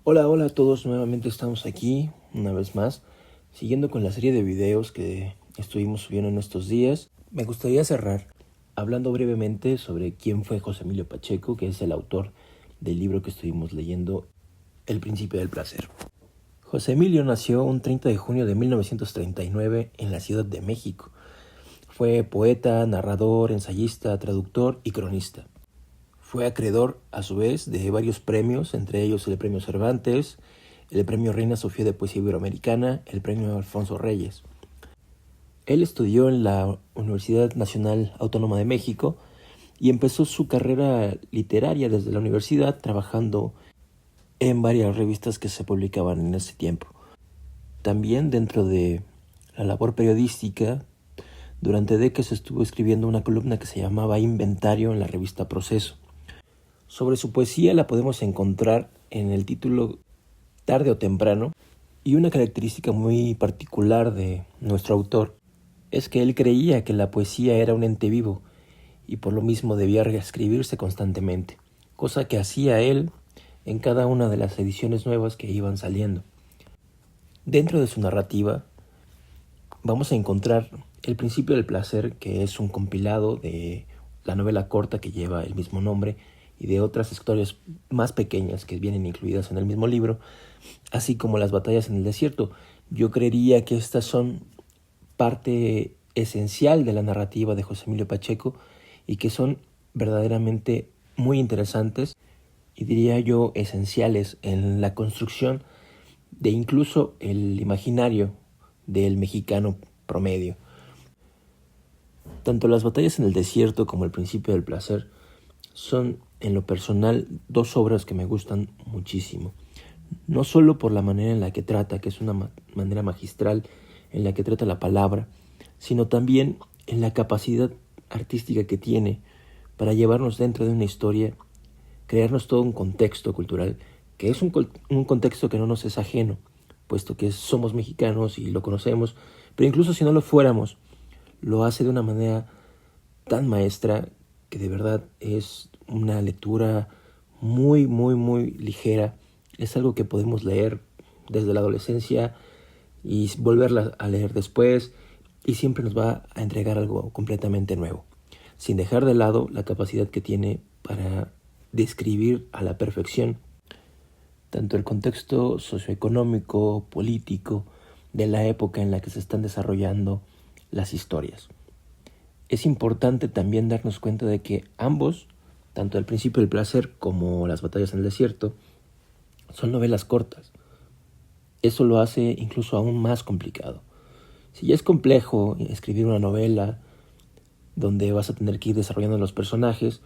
Hola, hola a todos, nuevamente estamos aquí, una vez más, siguiendo con la serie de videos que estuvimos subiendo en estos días. Me gustaría cerrar hablando brevemente sobre quién fue José Emilio Pacheco, que es el autor del libro que estuvimos leyendo, El Principio del Placer. José Emilio nació un 30 de junio de 1939 en la Ciudad de México. Fue poeta, narrador, ensayista, traductor y cronista. Fue acreedor, a su vez, de varios premios, entre ellos el Premio Cervantes, el Premio Reina Sofía de Poesía Iberoamericana, el Premio Alfonso Reyes. Él estudió en la Universidad Nacional Autónoma de México y empezó su carrera literaria desde la universidad trabajando en varias revistas que se publicaban en ese tiempo. También dentro de la labor periodística, durante décadas estuvo escribiendo una columna que se llamaba Inventario en la revista Proceso. Sobre su poesía la podemos encontrar en el título Tarde o Temprano, y una característica muy particular de nuestro autor es que él creía que la poesía era un ente vivo y por lo mismo debía reescribirse constantemente, cosa que hacía él en cada una de las ediciones nuevas que iban saliendo. Dentro de su narrativa vamos a encontrar El Principio del Placer, que es un compilado de la novela corta que lleva el mismo nombre y de otras historias más pequeñas que vienen incluidas en el mismo libro, así como Las batallas en el desierto. Yo creería que estas son parte esencial de la narrativa de José Emilio Pacheco y que son verdaderamente muy interesantes y diría yo esenciales en la construcción de incluso el imaginario del mexicano promedio. Tanto Las batallas en el desierto como El Principio del Placer son, en lo personal, dos obras que me gustan muchísimo. No solo por la manera en la que trata, que es una manera magistral en la que trata la palabra, sino también en la capacidad artística que tiene para llevarnos dentro de una historia, crearnos todo un contexto cultural, que es un contexto que no nos es ajeno, puesto que somos mexicanos y lo conocemos, pero incluso si no lo fuéramos, lo hace de una manera tan maestra que de verdad es una lectura muy, muy, muy ligera. Es algo que podemos leer desde la adolescencia y volverla a leer después y siempre nos va a entregar algo completamente nuevo, sin dejar de lado la capacidad que tiene para describir a la perfección tanto el contexto socioeconómico, político de la época en la que se están desarrollando las historias. Es importante también darnos cuenta de que ambos, tanto El Principio del Placer como Las batallas en el desierto, son novelas cortas. Eso lo hace incluso aún más complicado. Si ya es complejo escribir una novela donde vas a tener que ir desarrollando los personajes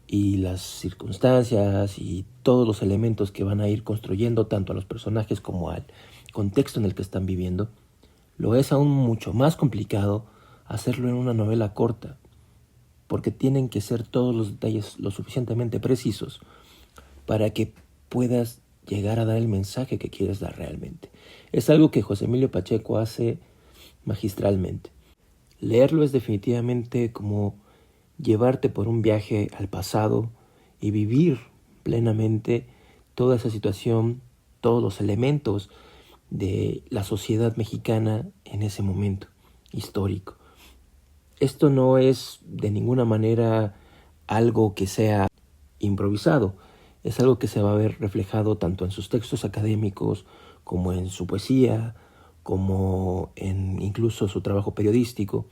y las circunstancias y todos los elementos que van a ir construyendo tanto a los personajes como al contexto en el que están viviendo, lo es aún mucho más complicado hacerlo en una novela corta, porque tienen que ser todos los detalles lo suficientemente precisos para que puedas llegar a dar el mensaje que quieres dar realmente. Es algo que José Emilio Pacheco hace magistralmente. Leerlo es definitivamente como llevarte por un viaje al pasado y vivir plenamente toda esa situación, todos los elementos de la sociedad mexicana en ese momento histórico. Esto no es de ninguna manera algo que sea improvisado, es algo que se va a ver reflejado tanto en sus textos académicos como en su poesía, como en incluso su trabajo periodístico.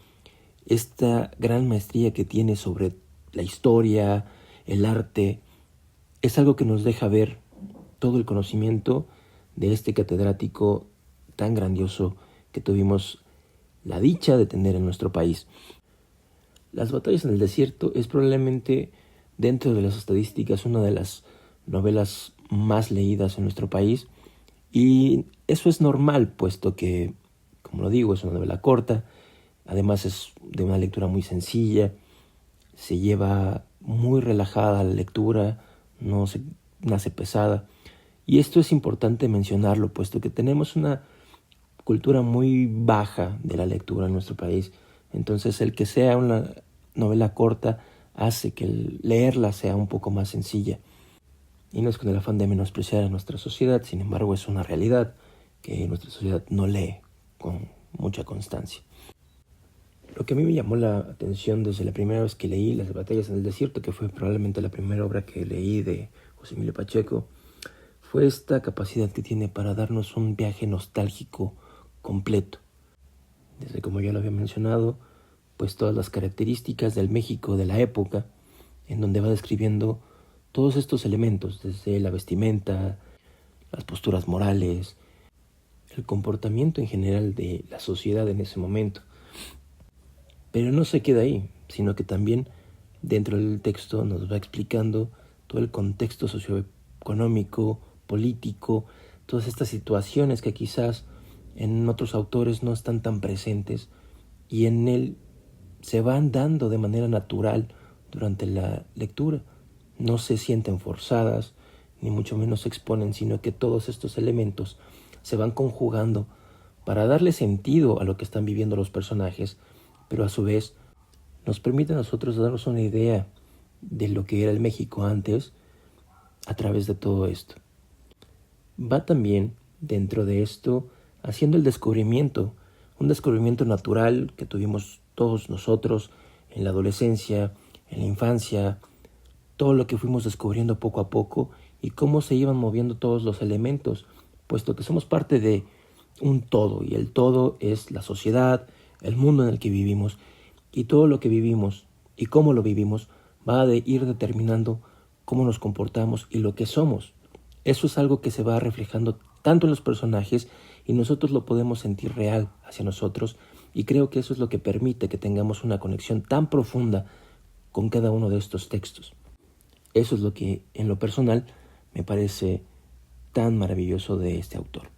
Esta gran maestría que tiene sobre la historia, el arte, es algo que nos deja ver todo el conocimiento de este catedrático tan grandioso que tuvimos la dicha de tener en nuestro país. Las batallas en el desierto es probablemente, dentro de las estadísticas, una de las novelas más leídas en nuestro país, y eso es normal, puesto que, como lo digo, es una novela corta. Además es de una lectura muy sencilla, se lleva muy relajada la lectura, no se hace pesada. Y esto es importante mencionarlo, puesto que tenemos una cultura muy baja de la lectura en nuestro país. Entonces el que sea una novela corta hace que leerla sea un poco más sencilla. Y no es con el afán de menospreciar a nuestra sociedad, sin embargo es una realidad que nuestra sociedad no lee con mucha constancia. Lo que a mí me llamó la atención desde la primera vez que leí Las batallas en el desierto, que fue probablemente la primera obra que leí de José Emilio Pacheco, fue esta capacidad que tiene para darnos un viaje nostálgico completo. Desde, como ya lo había mencionado, pues todas las características del México de la época, en donde va describiendo todos estos elementos, desde la vestimenta, las posturas morales, el comportamiento en general de la sociedad en ese momento. Pero no se queda ahí, sino que también dentro del texto nos va explicando todo el contexto socioeconómico, político, todas estas situaciones que quizás en otros autores no están tan presentes y en él se van dando de manera natural durante la lectura. No se sienten forzadas, ni mucho menos se exponen, sino que todos estos elementos se van conjugando para darle sentido a lo que están viviendo los personajes, pero a su vez nos permite a nosotros darnos una idea de lo que era el México antes a través de todo esto. Va también dentro de esto haciendo el descubrimiento, un descubrimiento natural que tuvimos todos nosotros en la adolescencia, en la infancia, todo lo que fuimos descubriendo poco a poco y cómo se iban moviendo todos los elementos, puesto que somos parte de un todo, y el todo es la sociedad, el mundo en el que vivimos, y todo lo que vivimos y cómo lo vivimos va a ir determinando cómo nos comportamos y lo que somos. Eso es algo que se va reflejando tanto en los personajes y nosotros lo podemos sentir real hacia nosotros, y creo que eso es lo que permite que tengamos una conexión tan profunda con cada uno de estos textos. Eso es lo que en lo personal me parece tan maravilloso de este autor.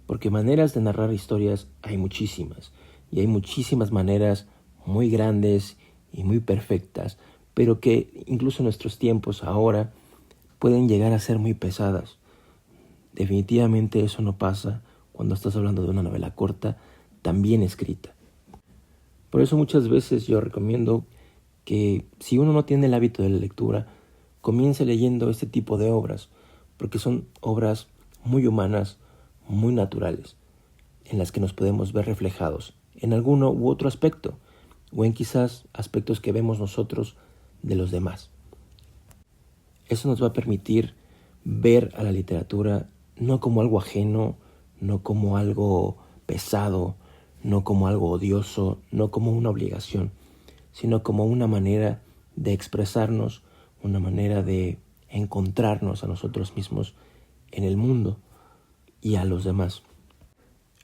Porque maneras de narrar historias hay muchísimas, y hay muchísimas maneras muy grandes y muy perfectas, pero que incluso en nuestros tiempos ahora pueden llegar a ser muy pesadas. Definitivamente eso no pasa cuando estás hablando de una novela corta, tan bien escrita. Por eso muchas veces yo recomiendo que si uno no tiene el hábito de la lectura, comience leyendo este tipo de obras, porque son obras muy humanas, muy naturales, en las que nos podemos ver reflejados en alguno u otro aspecto, o en quizás aspectos que vemos nosotros de los demás. Eso nos va a permitir ver a la literatura no como algo ajeno, no como algo pesado, no como algo odioso, no como una obligación, sino como una manera de expresarnos, una manera de encontrarnos a nosotros mismos en el mundo y a los demás.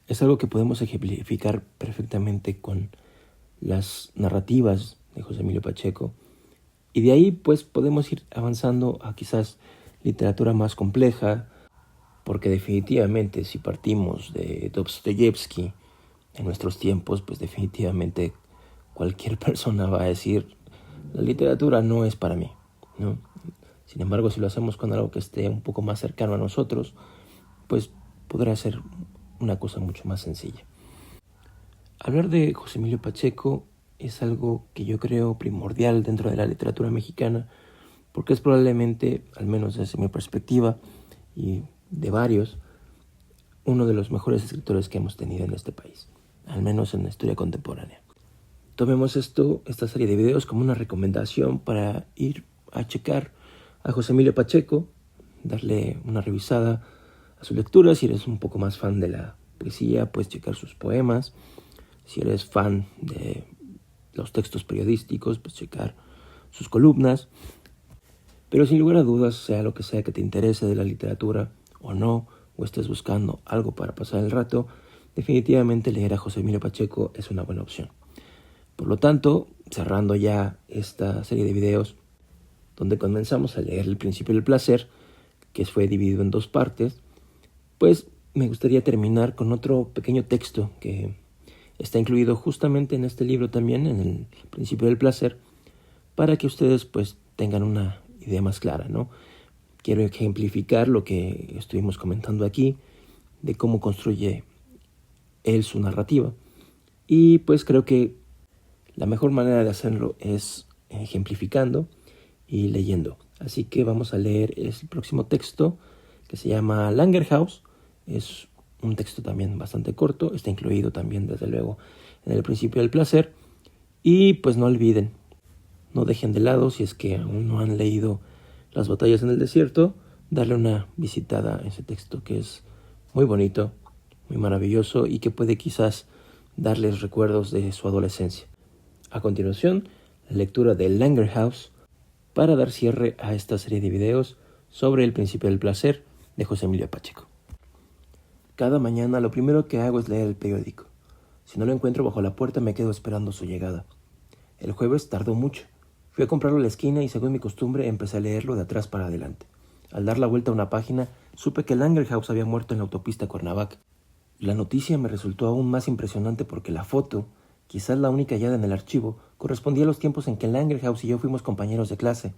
Es algo que podemos ejemplificar perfectamente con las narrativas de José Emilio Pacheco, y de ahí pues podemos ir avanzando a quizás literatura más compleja, porque definitivamente si partimos de Dostoyevsky en nuestros tiempos, pues definitivamente cualquier persona va a decir la literatura no es para mí, ¿no? Sin embargo, si lo hacemos con algo que esté un poco más cercano a nosotros, pues podrá ser una cosa mucho más sencilla. Hablar de José Emilio Pacheco es algo que yo creo primordial dentro de la literatura mexicana, porque es probablemente, al menos desde mi perspectiva y de varios, uno de los mejores escritores que hemos tenido en este país, al menos en la historia contemporánea. Tomemos esta serie de videos como una recomendación para ir a checar a José Emilio Pacheco, darle una revisada a su lectura. Si eres un poco más fan de la poesía, puedes checar sus poemas. Si eres fan de los textos periodísticos, pues checar sus columnas. Pero sin lugar a dudas, sea lo que sea que te interese de la literatura o no, o estés buscando algo para pasar el rato, definitivamente leer a José Emilio Pacheco es una buena opción. Por lo tanto, cerrando ya esta serie de videos, donde comenzamos a leer El Principio del Placer, que fue dividido en 2 partes, pues me gustaría terminar con otro pequeño texto que está incluido justamente en este libro también, en El Principio del Placer, para que ustedes pues tengan una idea más clara, ¿no? Quiero ejemplificar lo que estuvimos comentando aquí, de cómo construye él su narrativa. Y pues creo que la mejor manera de hacerlo es ejemplificando y leyendo. Así que vamos a leer el próximo texto que se llama Langerhaus. Es un texto también bastante corto, está incluido también desde luego en el principio del placer. Y pues no olviden, no dejen de lado, si es que aún no han leído Las batallas en el desierto, darle una visitada a ese texto que es muy bonito, muy maravilloso y que puede quizás darles recuerdos de su adolescencia. A continuación, la lectura de Langerhaus para dar cierre a esta serie de videos sobre el principio del placer de José Emilio Pacheco. Cada mañana lo primero que hago es leer el periódico. Si no lo encuentro bajo la puerta me quedo esperando su llegada. El jueves tardó mucho. Fui a comprarlo a la esquina y según mi costumbre empecé a leerlo de atrás para adelante. Al dar la vuelta a una página supe que Langerhaus había muerto en la autopista Cuernavaca. La noticia me resultó aún más impresionante porque la foto, quizás la única hallada en el archivo, correspondía a los tiempos en que Langerhaus y yo fuimos compañeros de clase,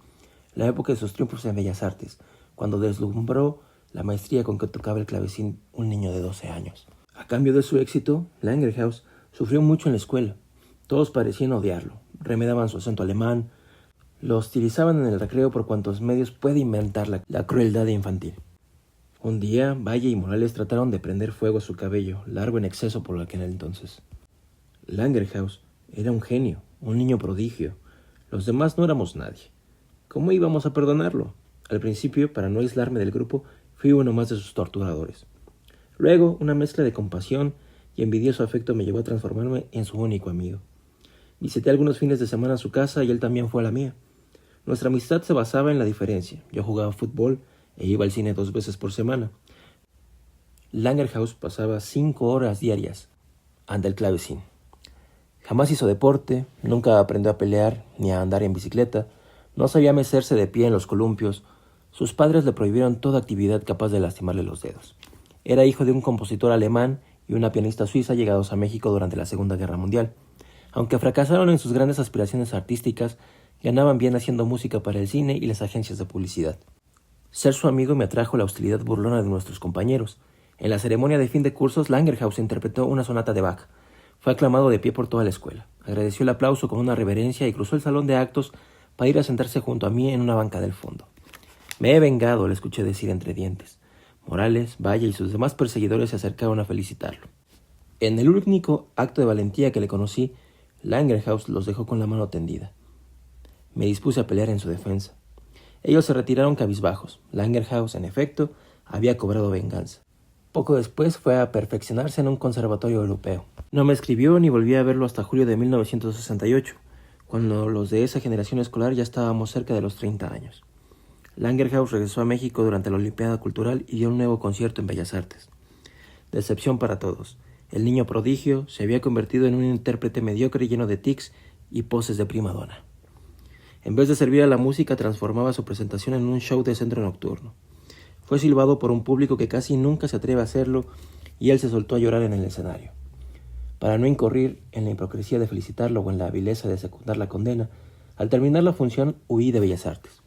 la época de sus triunfos en Bellas Artes, cuando deslumbró la maestría con que tocaba el clavecín un niño de 12 años. A cambio de su éxito, Langerhaus sufrió mucho en la escuela. Todos parecían odiarlo, remedaban su acento alemán, lo hostilizaban en el recreo por cuantos medios puede inventar la crueldad infantil. Un día, Valle y Morales trataron de prender fuego a su cabello, largo en exceso por aquel entonces. Langerhaus era un genio, un niño prodigio. Los demás no éramos nadie. ¿Cómo íbamos a perdonarlo? Al principio, para no aislarme del grupo, fui uno más de sus torturadores. Luego, una mezcla de compasión y envidioso afecto me llevó a transformarme en su único amigo. Visité algunos fines de semana a su casa y él también fue a la mía. Nuestra amistad se basaba en la diferencia. Yo jugaba fútbol e iba al cine 2 veces por semana. Langerhaus pasaba 5 horas diarias ante el clavecín. Jamás hizo deporte, nunca aprendió a pelear ni a andar en bicicleta, no sabía mecerse de pie en los columpios. Sus padres le prohibieron toda actividad capaz de lastimarle los dedos. Era hijo de un compositor alemán y una pianista suiza llegados a México durante la Segunda Guerra Mundial. Aunque fracasaron en sus grandes aspiraciones artísticas, ganaban bien haciendo música para el cine y las agencias de publicidad. Ser su amigo me atrajo la hostilidad burlona de nuestros compañeros. En la ceremonia de fin de cursos, Langerhaus interpretó una sonata de Bach. Fue aclamado de pie por toda la escuela. Agradeció el aplauso con una reverencia y cruzó el salón de actos para ir a sentarse junto a mí en una banca del fondo. Me he vengado, le escuché decir entre dientes. Morales, Valle y sus demás perseguidores se acercaron a felicitarlo. En el único acto de valentía que le conocí, Langerhaus los dejó con la mano tendida. Me dispuse a pelear en su defensa. Ellos se retiraron cabizbajos. Langerhaus, en efecto, había cobrado venganza. Poco después fue a perfeccionarse en un conservatorio europeo. No me escribió ni volví a verlo hasta julio de 1968, cuando los de esa generación escolar ya estábamos cerca de los 30 años. Langerhaus regresó a México durante la Olimpiada Cultural y dio un nuevo concierto en Bellas Artes. Decepción para todos. El niño prodigio se había convertido en un intérprete mediocre lleno de tics y poses de prima donna. En vez de servir a la música, transformaba su presentación en un show de centro nocturno. Fue silbado por un público que casi nunca se atreve a hacerlo y él se soltó a llorar en el escenario. Para no incurrir en la hipocresía de felicitarlo o en la vileza de secundar la condena, al terminar la función huí de Bellas Artes.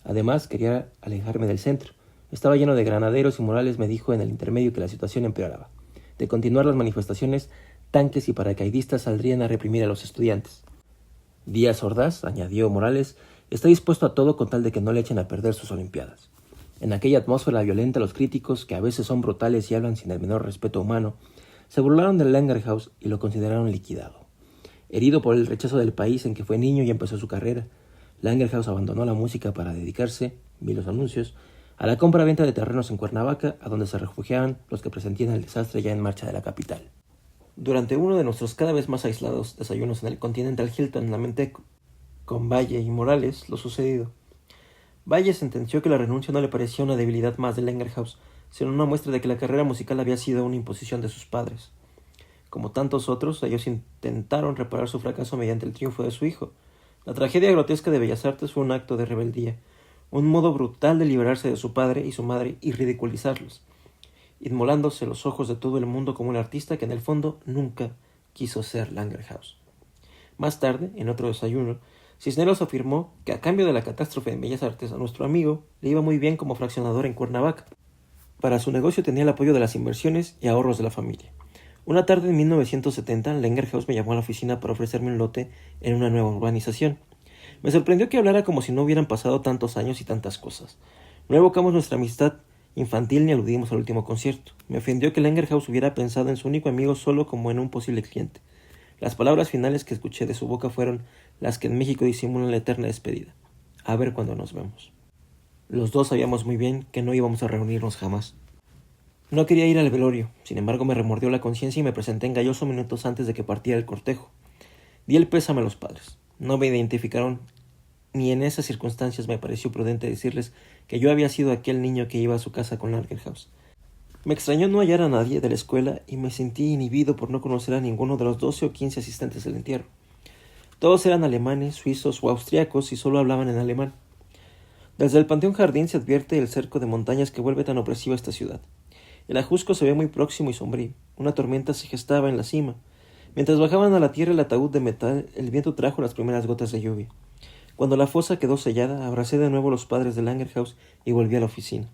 Además, quería alejarme del centro. Estaba lleno de granaderos y Morales me dijo en el intermedio que la situación empeoraba. De continuar las manifestaciones, tanques y paracaidistas saldrían a reprimir a los estudiantes. Díaz Ordaz, añadió Morales, está dispuesto a todo con tal de que no le echen a perder sus olimpiadas. En aquella atmósfera violenta, los críticos, que a veces son brutales y hablan sin el menor respeto humano, se burlaron de Langerhaus y lo consideraron liquidado. Herido por el rechazo del país en que fue niño y empezó su carrera, Langerhaus abandonó la música para dedicarse, vi los anuncios, a la compra-venta de terrenos en Cuernavaca, a donde se refugiaban los que presentían el desastre ya en marcha de la capital. Durante uno de nuestros cada vez más aislados desayunos en el Continental Hilton lamenté con Valle y Morales lo sucedido. Valle sentenció que la renuncia no le parecía una debilidad más de Langerhaus, sino una muestra de que la carrera musical había sido una imposición de sus padres. Como tantos otros, ellos intentaron reparar su fracaso mediante el triunfo de su hijo. La tragedia grotesca de Bellas Artes fue un acto de rebeldía, un modo brutal de liberarse de su padre y su madre y ridiculizarlos, inmolándose los ojos de todo el mundo como un artista que en el fondo nunca quiso ser Langerhaus. Más tarde, en otro desayuno, Cisneros afirmó que a cambio de la catástrofe en Bellas Artes a nuestro amigo le iba muy bien como fraccionador en Cuernavaca. Para su negocio tenía el apoyo de las inversiones y ahorros de la familia. Una tarde en 1970, Langerhaus me llamó a la oficina para ofrecerme un lote en una nueva urbanización. Me sorprendió que hablara como si no hubieran pasado tantos años y tantas cosas. No evocamos nuestra amistad infantil ni aludimos al último concierto. Me ofendió que Langerhaus hubiera pensado en su único amigo solo como en un posible cliente. Las palabras finales que escuché de su boca fueron las que en México disimulan la eterna despedida. A ver cuándo nos vemos. Los dos sabíamos muy bien que no íbamos a reunirnos jamás. No quería ir al velorio, sin embargo me remordió la conciencia y me presenté en Galloso minutos antes de que partiera el cortejo. Di el pésame a los padres. No me identificaron, ni en esas circunstancias me pareció prudente decirles que yo había sido aquel niño que iba a su casa con Langerhaus. Me extrañó no hallar a nadie de la escuela y me sentí inhibido por no conocer a ninguno de los 12 o 15 asistentes del entierro. Todos eran alemanes, suizos o austriacos y solo hablaban en alemán. Desde el Panteón Jardín se advierte el cerco de montañas que vuelve tan opresiva esta ciudad. El Ajusco se ve muy próximo y sombrío. Una tormenta se gestaba en la cima. Mientras bajaban a la tierra el ataúd de metal, el viento trajo las primeras gotas de lluvia. Cuando la fosa quedó sellada, abracé de nuevo a los padres de Langerhaus y volví a la oficina.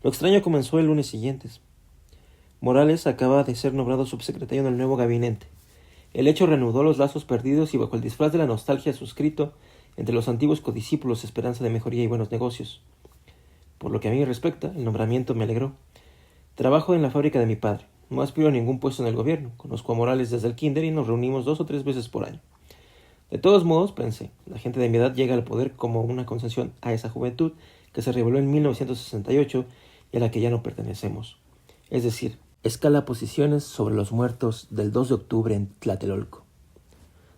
Lo extraño comenzó el lunes siguiente. Morales acaba de ser nombrado subsecretario en el nuevo gabinete. El hecho reanudó los lazos perdidos y bajo el disfraz de la nostalgia suscrito entre los antiguos codiscípulos esperanza de mejoría y buenos negocios. Por lo que a mí respecta, el nombramiento me alegró. Trabajo en la fábrica de mi padre. No aspiro a ningún puesto en el gobierno. Conozco a Morales desde el kinder y nos reunimos 2 o 3 veces por año. De todos modos, pensé, la gente de mi edad llega al poder como una concesión a esa juventud que se reveló en 1968 y a la que ya no pertenecemos. Es decir, escala posiciones sobre los muertos del 2 de octubre en Tlatelolco.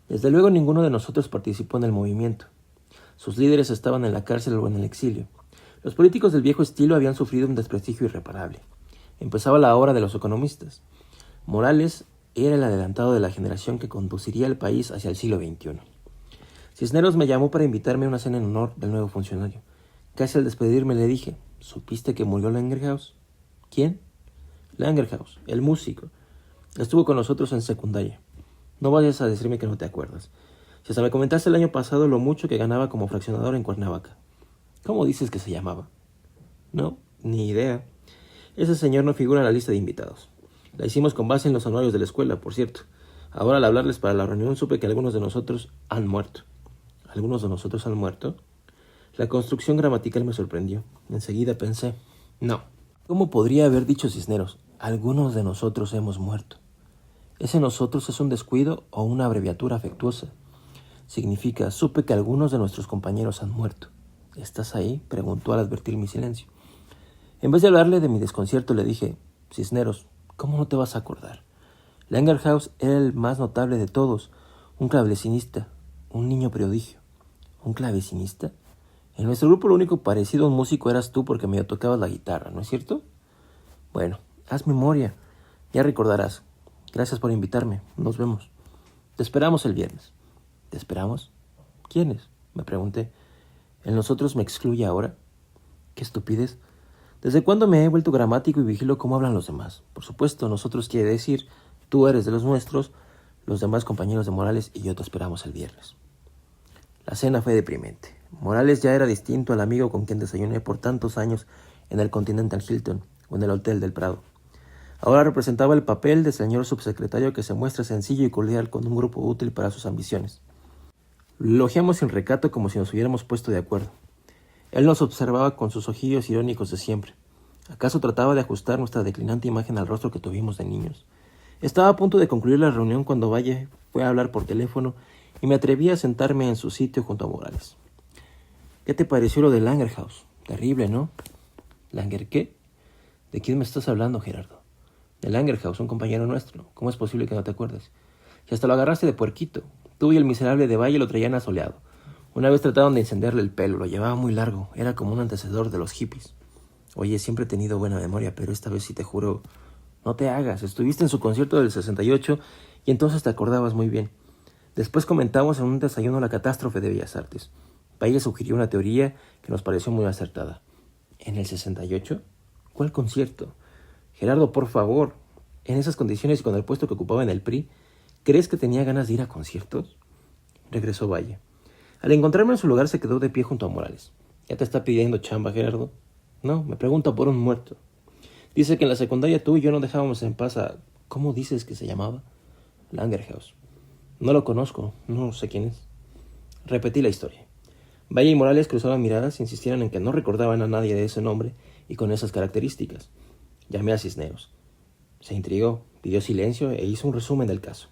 Desde luego ninguno de nosotros participó en el movimiento. Sus líderes estaban en la cárcel o en el exilio. Los políticos del viejo estilo habían sufrido un desprestigio irreparable. Empezaba la hora de los economistas. Morales era el adelantado de la generación que conduciría el país hacia el siglo XXI. Cisneros me llamó para invitarme a una cena en honor del nuevo funcionario. Casi al despedirme le dije, ¿supiste que murió Langerhaus? ¿Quién? Langerhaus, el músico. Estuvo con nosotros en secundaria. No vayas a decirme que no te acuerdas. Si hasta me comentaste el año pasado lo mucho que ganaba como fraccionador en Cuernavaca. ¿Cómo dices que se llamaba? No, ni idea. Ese señor no figura en la lista de invitados. La hicimos con base en los anuarios de la escuela, por cierto. Ahora al hablarles para la reunión supe que algunos de nosotros han muerto. ¿Algunos de nosotros han muerto? La construcción gramatical me sorprendió. Enseguida pensé, no. ¿Cómo podría haber dicho Cisneros? Algunos de nosotros hemos muerto. ¿Ese nosotros es un descuido o una abreviatura afectuosa? Significa, supe que algunos de nuestros compañeros han muerto. ¿Estás ahí?, preguntó al advertir mi silencio. En vez de hablarle de mi desconcierto, le dije, Cisneros, ¿cómo no te vas a acordar? Langerhaus era el más notable de todos, un clavecinista, un niño prodigio. ¿Un clavecinista? En nuestro grupo lo único parecido a un músico eras tú porque medio tocabas la guitarra, ¿no es cierto? Bueno, haz memoria, ya recordarás. Gracias por invitarme, nos vemos. Te esperamos el viernes. ¿Te esperamos? ¿Quiénes?, me pregunté. ¿El nosotros me excluye ahora? ¡Qué estupidez! ¿Desde cuándo me he vuelto gramático y vigilo cómo hablan los demás? Por supuesto, nosotros quiere decir, tú eres de los nuestros, los demás compañeros de Morales y yo te esperamos el viernes. La cena fue deprimente. Morales ya era distinto al amigo con quien desayuné por tantos años en el Continental Hilton o en el Hotel del Prado. Ahora representaba el papel de señor subsecretario que se muestra sencillo y cordial con un grupo útil para sus ambiciones. Lo elogiamos sin recato como si nos hubiéramos puesto de acuerdo. Él nos observaba con sus ojillos irónicos de siempre. ¿Acaso trataba de ajustar nuestra declinante imagen al rostro que tuvimos de niños? Estaba a punto de concluir la reunión cuando Valle fue a hablar por teléfono y me atreví a sentarme en su sitio junto a Morales. ¿Qué te pareció lo de Langerhaus? Terrible, ¿no? ¿Langer qué? ¿De quién me estás hablando, Gerardo? De Langerhaus, un compañero nuestro. ¿Cómo es posible que no te acuerdes? Si hasta lo agarraste de puerquito. Tú y el miserable de Valle lo traían asoleado. Una vez trataron de encenderle el pelo, lo llevaba muy largo. Era como un antecedor de los hippies. Oye, siempre he tenido buena memoria, pero esta vez sí te juro... No te hagas, estuviste en su concierto del 68 y entonces te acordabas muy bien. Después comentamos en un desayuno la catástrofe de Bellas Artes. Valle sugirió una teoría que nos pareció muy acertada. ¿En el 68? ¿Cuál concierto? Gerardo, por favor. En esas condiciones y con el puesto que ocupaba en el PRI, ¿crees que tenía ganas de ir a conciertos? Regresó Valle. Al encontrarme en su lugar se quedó de pie junto a Morales. ¿Ya te está pidiendo chamba, Gerardo? No, me pregunta por un muerto. Dice que en la secundaria tú y yo no dejábamos en paz a... ¿Cómo dices que se llamaba? Langerhaus. No lo conozco, no sé quién es. Repetí la historia. Valle y Morales cruzaban miradas e insistieron en que no recordaban a nadie de ese nombre y con esas características. Llamé a Cisneros. Se intrigó, pidió silencio e hizo un resumen del caso.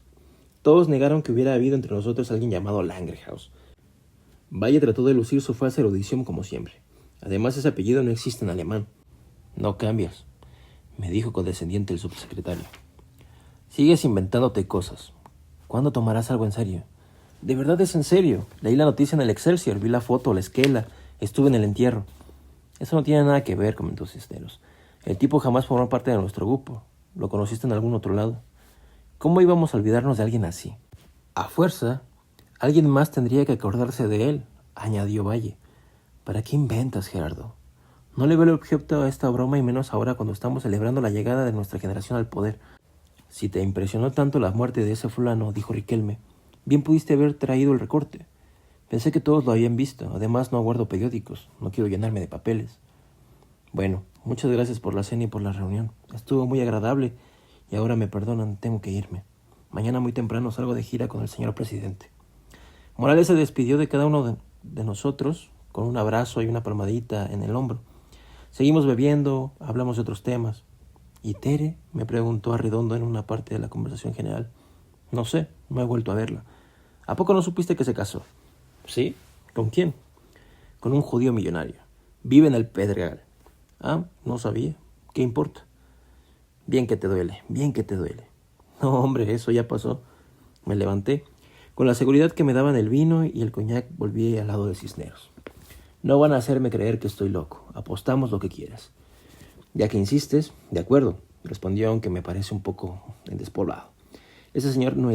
Todos negaron que hubiera habido entre nosotros alguien llamado Langerhaus. Valle trató de lucir su falsa erudición como siempre. Además, ese apellido no existe en alemán. No cambias, me dijo condescendiente el subsecretario. Sigues inventándote cosas. ¿Cuándo tomarás algo en serio? De verdad es en serio. Leí la noticia en el Excelsior, vi la foto, la esquela, estuve en el entierro. Eso no tiene nada que ver, comentó Cisneros. El tipo jamás formó parte de nuestro grupo. ¿Lo conociste en algún otro lado? ¿Cómo íbamos a olvidarnos de alguien así? A fuerza, alguien más tendría que acordarse de él, añadió Valle. ¿Para qué inventas, Gerardo? No le veo el objeto a esta broma y menos ahora cuando estamos celebrando la llegada de nuestra generación al poder. Si te impresionó tanto la muerte de ese fulano, dijo Riquelme, bien pudiste haber traído el recorte. Pensé que todos lo habían visto. Además, no guardo periódicos. No quiero llenarme de papeles. Bueno, muchas gracias por la cena y por la reunión. Estuvo muy agradable y ahora me perdonan, tengo que irme. Mañana muy temprano salgo de gira con el señor presidente. Morales se despidió de cada uno de nosotros con un abrazo y una palmadita en el hombro. Seguimos bebiendo, hablamos de otros temas. ¿Y Tere? Me preguntó Arredondo en una parte de la conversación general. No sé, no he vuelto a verla. ¿A poco no supiste que se casó? ¿Sí? ¿Con quién? Con un judío millonario. Vive en el Pedregal. Ah, no sabía. ¿Qué importa? Bien que te duele, bien que te duele. No, hombre, eso ya pasó. Me levanté. Con la seguridad que me daban el vino y el coñac volví al lado de Cisneros. No van a hacerme creer que estoy loco. Apostamos lo que quieras. Ya que insistes, de acuerdo, respondió, aunque me parece un poco despoblado. Ese señor no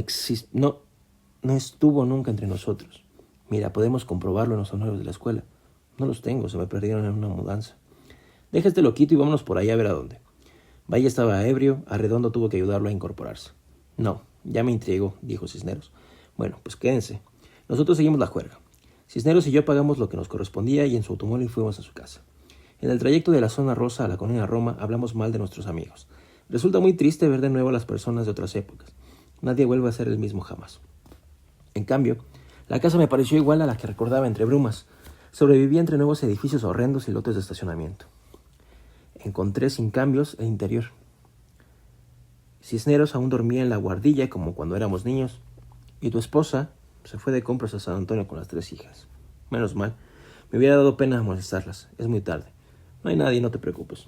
estuvo nunca entre nosotros. Mira, podemos comprobarlo en los honores de la escuela. No los tengo, se me perdieron en una mudanza. Deja este loquito y vámonos por ahí a ver a dónde. Valle estaba ebrio, Arredondo tuvo que ayudarlo a incorporarse. No, ya me intrigó, dijo Cisneros. Bueno, pues quédense. Nosotros seguimos la juerga. Cisneros y yo pagamos lo que nos correspondía y en su automóvil fuimos a su casa. En el trayecto de la zona rosa a la colonia Roma hablamos mal de nuestros amigos. Resulta muy triste ver de nuevo a las personas de otras épocas. Nadie vuelve a ser el mismo jamás. En cambio, la casa me pareció igual a la que recordaba entre brumas. Sobrevivía entre nuevos edificios horrendos y lotes de estacionamiento. Encontré sin cambios el interior. Cisneros aún dormía en la guardilla como cuando éramos niños. Y tu esposa se fue de compras a San Antonio con las 3 hijas. Menos mal. Me hubiera dado pena molestarlas. Es muy tarde. No hay nadie, no te preocupes.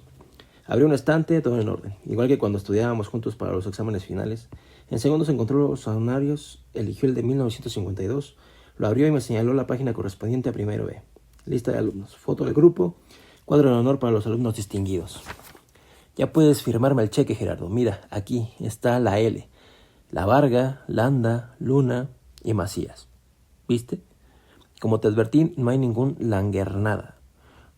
Abrió un estante, todo en orden. Igual que cuando estudiábamos juntos para los exámenes finales. En segundos encontró los anuarios, eligió el de 1952, lo abrió y me señaló la página correspondiente a primero B. Lista de alumnos, foto del grupo, cuadro de honor para los alumnos distinguidos. Ya puedes firmarme el cheque, Gerardo. Mira, aquí está la L. La Varga, Landa, Luna y Macías. ¿Viste? Como te advertí, no hay ningún Langernada.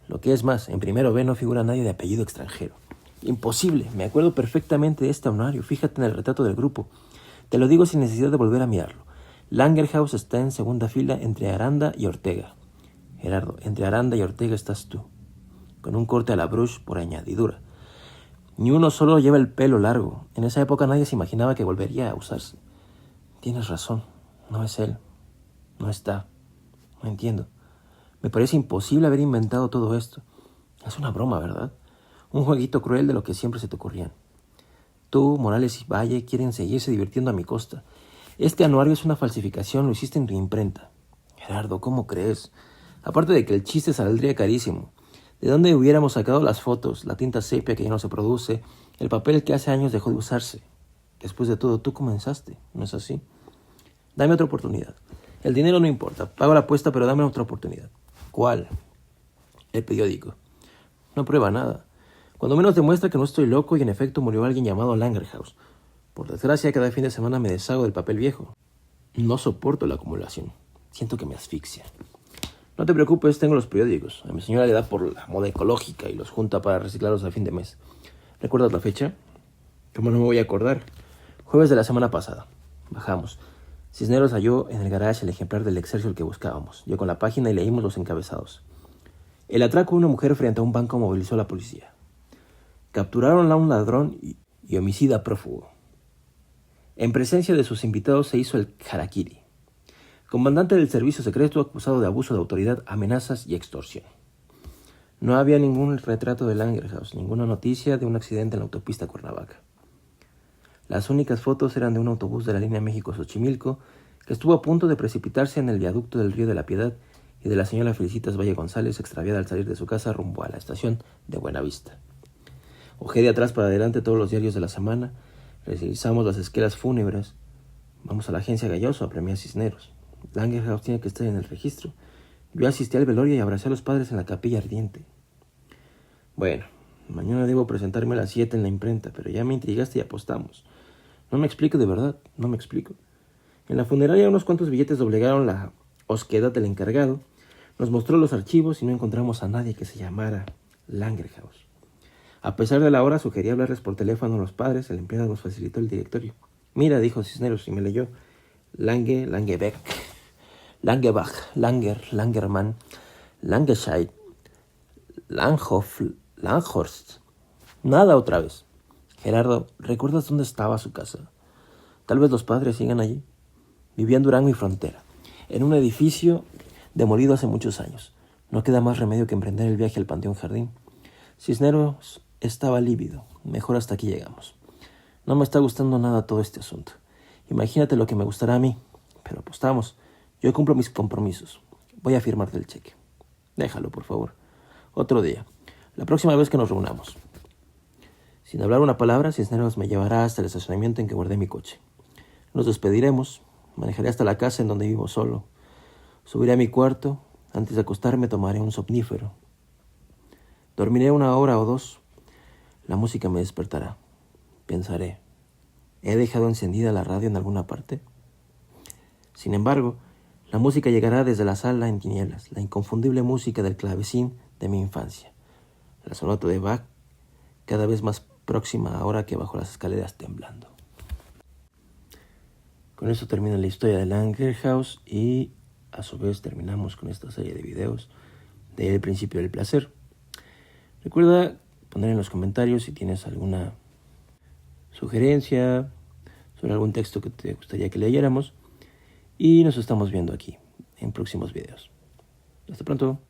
Lo que es más, en primero B no figura nadie de apellido extranjero. Imposible, me acuerdo perfectamente de este anuario. Fíjate en el retrato del grupo. Te lo digo sin necesidad de volver a mirarlo. Langerhaus está en segunda fila entre Aranda y Ortega. Gerardo, entre Aranda y Ortega estás tú, con un corte a la brush por añadidura. Ni uno solo lleva el pelo largo. En esa época nadie se imaginaba que volvería a usarse. Tienes razón, no es él. No está. No entiendo. Me parece imposible haber inventado todo esto. Es una broma, ¿verdad? Un jueguito cruel de lo que siempre se te ocurrían. Tú, Morales y Valle quieren seguirse divirtiendo a mi costa. Este anuario es una falsificación, lo hiciste en tu imprenta. Gerardo, ¿cómo crees? Aparte de que el chiste saldría carísimo. ¿De dónde hubiéramos sacado las fotos, la tinta sepia que ya no se produce, el papel que hace años dejó de usarse? Después de todo, tú comenzaste, ¿no es así? Dame otra oportunidad. El dinero no importa, pago la apuesta, pero dame otra oportunidad. ¿Cuál? El periódico. No prueba nada. Cuando menos demuestra que no estoy loco y en efecto murió alguien llamado Langerhaus. Por desgracia, cada fin de semana me deshago del papel viejo. No soporto la acumulación. Siento que me asfixia. No te preocupes, tengo los periódicos. A mi señora le da por la moda ecológica y los junta para reciclarlos a fin de mes. ¿Recuerdas la fecha? ¿Cómo no me voy a acordar? Jueves de la semana pasada. Bajamos. Cisneros halló en el garage el ejemplar del Excelsior que buscábamos. Yo con la página y leímos los encabezados. El atraco de una mujer frente a un banco movilizó a la policía. Capturaron a un ladrón y homicida prófugo. En presencia de sus invitados se hizo el harakiri. comandante del servicio secreto acusado de abuso de autoridad, amenazas y extorsión. No había ningún retrato de Langerhaus, ninguna noticia de un accidente en la autopista Cuernavaca. Las únicas fotos eran de un autobús de la línea México-Xochimilco que estuvo a punto de precipitarse en el viaducto del Río de la Piedad y de la señora Felicitas Valle González extraviada al salir de su casa rumbo a la estación de Buenavista. Ojé de atrás para adelante todos los diarios de la semana, revisamos las esquelas fúnebres, vamos a la agencia Galloso a premiar Cisneros. Langerhaus tiene que estar en el registro. Yo asistí al velorio y abracé a los padres en la capilla ardiente. Bueno, mañana debo presentarme a las 7 en la imprenta, pero ya me intrigaste y apostamos. No me explico de verdad, no me explico. En la funeraria unos cuantos billetes doblegaron la osquedad del encargado, nos mostró los archivos y no encontramos a nadie que se llamara Langerhaus. A pesar de la hora, sugerí hablarles por teléfono a los padres, el empleado nos facilitó el directorio. Mira, dijo Cisneros y me leyó. Langebeck, Langebach, Langer, Langermann, Langescheid, Langhoff, Langhorst. Nada otra vez. Gerardo, ¿recuerdas dónde estaba su casa? Tal vez los padres sigan allí. Vivía en Durango y Frontera, en un edificio demolido hace muchos años. No queda más remedio que emprender el viaje al Panteón Jardín. Cisneros estaba lívido. Mejor hasta aquí llegamos. No me está gustando nada todo este asunto. Imagínate lo que me gustará a mí. Pero apostamos. Yo cumplo mis compromisos. Voy a firmarte el cheque. Déjalo, por favor. Otro día. La próxima vez que nos reunamos. Sin hablar una palabra, Cisneros me llevará hasta el estacionamiento en que guardé mi coche. Nos despediremos. Manejaré hasta la casa en donde vivo solo. Subiré a mi cuarto. Antes de acostarme tomaré un somnífero. Dormiré 1 hora o 2. La música me despertará. Pensaré, ¿he dejado encendida la radio en alguna parte? Sin embargo, la música llegará desde la sala en tinieblas, la inconfundible música del clavecín de mi infancia. La sonata de Bach, cada vez más próxima ahora que bajo las escaleras temblando. Con esto termina la historia de Langerhaus y a su vez terminamos con esta serie de videos de El Principio del Placer. Recuerda poner en los comentarios si tienes alguna sugerencia sobre algún texto que te gustaría que leyéramos y nos estamos viendo aquí en próximos videos. Hasta pronto.